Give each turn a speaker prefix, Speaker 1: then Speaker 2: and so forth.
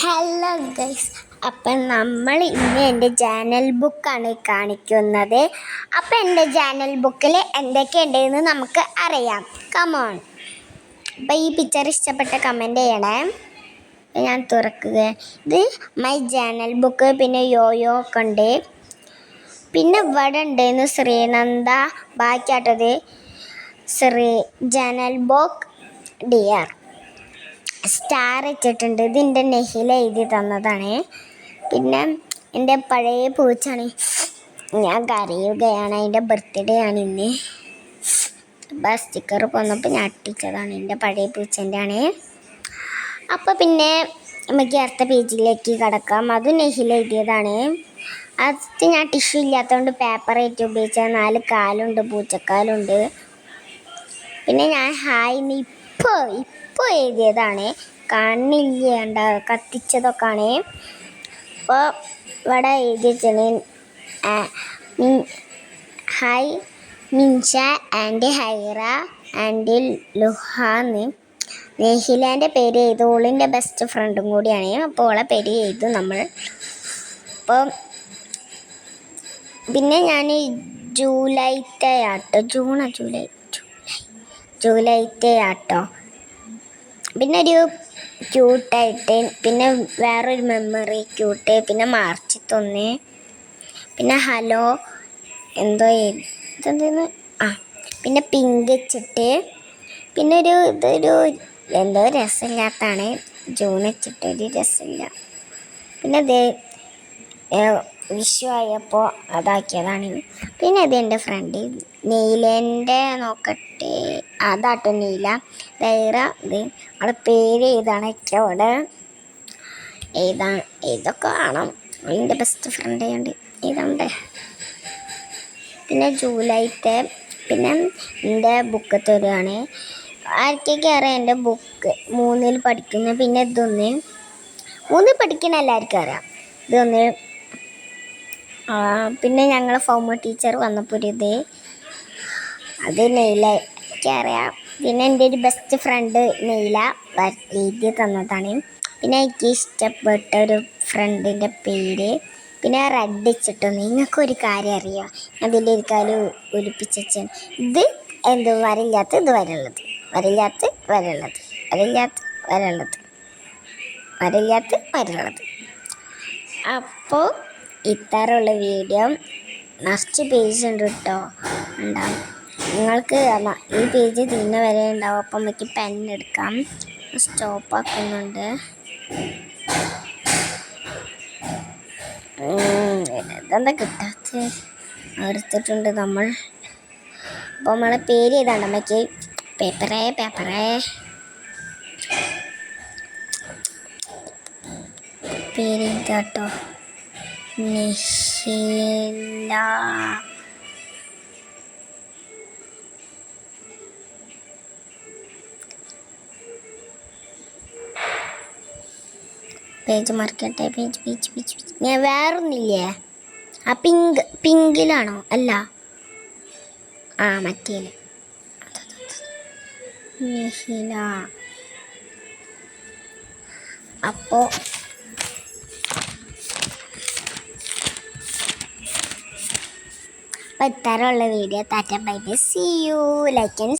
Speaker 1: Hello guys, അപ്പം നമ്മൾ ഇന്ന് എൻ്റെ ജേർണൽ ബുക്കാണ് കാണിക്കുന്നത്. അപ്പം എൻ്റെ ജേർണൽ ബുക്കിൽ എന്തൊക്കെയുണ്ടെന്ന് നമുക്ക് അറിയാം. കമോൺ. അപ്പം ഈ പിക്ചർ ഇഷ്ടപ്പെട്ട കമൻറ്റ് ചെയ്യണേ. ഞാൻ തുറക്കുക. ഇത് മൈ ജേർണൽ ബുക്ക്. പിന്നെ യോയോ ഒക്കെ ഉണ്ട്. പിന്നെ ഇവിടെ ഉണ്ടായിരുന്നു ശ്രീനന്ദ ബാക്കിയാട്ടത് ജേർണൽ ബുക്ക് ഡിയർ സ്റ്റാർ വെച്ചിട്ടുണ്ട്. ഇതിൻ്റെ നെഹില എഴുതി തന്നതാണ്. പിന്നെ എൻ്റെ പഴയ പൂച്ചാണ്. ഞാൻ കരയുകയാണ്. അതിൻ്റെ ബർത്ത്ഡേ ആണ് ഇന്ന്. സ്റ്റിക്കർ പോന്നപ്പോൾ ഞാൻ അട്ടിച്ചതാണ്. എൻ്റെ പഴയ പൂച്ചൻ്റെ ആണ്. അപ്പോൾ പിന്നെ നമുക്ക് അടുത്ത പേജിലേക്ക് കിടക്കാം. അത് നെഹില എഴുതിയതാണ്. അത് ഞാൻ ടിഷ്യൂ ഇല്ലാത്തതുകൊണ്ട് പേപ്പറായിട്ട് ഉപയോഗിച്ചാൽ 4 കാലുണ്ട്, പൂച്ചക്കാലുണ്ട്. പിന്നെ ഞാൻ ഹായ് ഇപ്പോൾ എഴുതിയതാണ്. കണ്ണില്ല കത്തിച്ചതൊക്കെയാണ്. അപ്പോൾ ഇവിടെ എഴുതിയിട്ടാണ് ഹായ് മിൻഷ ആൻഡ് ഹൈറ ആൻഡ് ലുഹാന്ന്. നെഹിലേൻ്റെ പേര് എഴുതും. ഓളിൻ്റെ ബെസ്റ്റ് ഫ്രണ്ടും കൂടിയാണ്. അപ്പോൾ ഓളെ പേര് എഴുതും നമ്മൾ. അപ്പോൾ പിന്നെ ഞാൻ ജൂലൈത്തെ ആട്ടോ. പിന്നെ ഒരു ക്യൂട്ടായിട്ട്, പിന്നെ വേറൊരു മെമ്മറി ക്യൂട്ട്, പിന്നെ മാർച്ച് 1, പിന്നെ ഹലോ ഇതെന്തെന്ന് പിന്നെ പിങ്ക് വെച്ചിട്ട്, പിന്നെ ഇതൊരു എന്തോ രസമില്ലാത്തതാണ്. ജൂൺ വെച്ചിട്ട് ഒരു രസമില്ല. പിന്നെ ഇത് വിഷു ആയപ്പോൾ അതാക്കിയതാണ്. പിന്നെ ഇത് എൻ്റെ ഫ്രണ്ട് നീലേൻ്റെ നോക്കട്ടെ, അതാട്ടോ നീല ധൈറ. ഇത് അവിടെ പേര് എഴുതാണ്. അവിടെ ഇതൊക്കെ കാണാം. എൻ്റെ ബെസ്റ്റ് ഫ്രണ്ട് ഉണ്ട് എഴുതണ്ടേ. പിന്നെ ജൂലൈത്തെ, പിന്നെ എൻ്റെ ബുക്ക് തരുവാണ്. ആർക്കൊക്കെ അറിയാം എൻ്റെ ബുക്ക് 3ൽ പഠിക്കുന്ന. പിന്നെ ഇതൊന്ന് 3ൽ പഠിക്കുന്ന എല്ലാവർക്കും അറിയാം. ഇതൊന്ന് പിന്നെ ഞങ്ങളെ ഫോമ ടീച്ചർ വന്നപ്പോൾ ഇത് അത് നെയിലയ്ക്ക് അറിയാം. പിന്നെ എൻ്റെ ഒരു ബെസ്റ്റ് ഫ്രണ്ട് നെയില എഴുതി തന്നതാണ്. പിന്നെ എനിക്ക് ഇഷ്ടപ്പെട്ട ഒരു ഫ്രണ്ടിൻ്റെ പേര്. പിന്നെ റെഡ് വെച്ചിട്ട് നിങ്ങൾക്കൊരു കാര്യം അറിയാം. അതിൻ്റെ ഒരു കാര്യം ഒലിപ്പിച്ചു. ഇത് എന്ത് വരയില്ലാത്ത ഇത് വരയുള്ളത്, വരയില്ലാത്ത വരയുള്ളത്, വരയില്ലാത്ത വരയുള്ളത്, വരയില്ലാത്ത വരയുള്ളത്. അപ്പോൾ ഇത്തരമുള്ള വീഡിയോ നിറച്ച് പേജ് ഉണ്ട് കേട്ടോ. ഉണ്ടാവും നിങ്ങൾക്ക്. ഈ പേജ് തീരുന്ന വരെ ഉണ്ടാവും. അപ്പം നമുക്ക് പെന്നെടുക്കാം. സ്റ്റോപ്പ് ആക്കുന്നുണ്ട്. ഇതെന്താ കിട്ടാത്ത എടുത്തിട്ടുണ്ട് നമ്മൾ. അപ്പോൾ നമ്മളെ പേര് ചെയ്താണ്ട് നമുക്ക് പേപ്പറേ പേര് കേട്ടോ. നെഹില. പേജ് മറക്കട്ടെ. പേജ് ഞാൻ വേറൊന്നില്ലേ. ആ പിങ്കിലാണോ? അല്ല, മറ്റേല് നെഹില. അപ്പോൾ ഇത്തരമുള്ള video. Tata bye bye, see you. Like and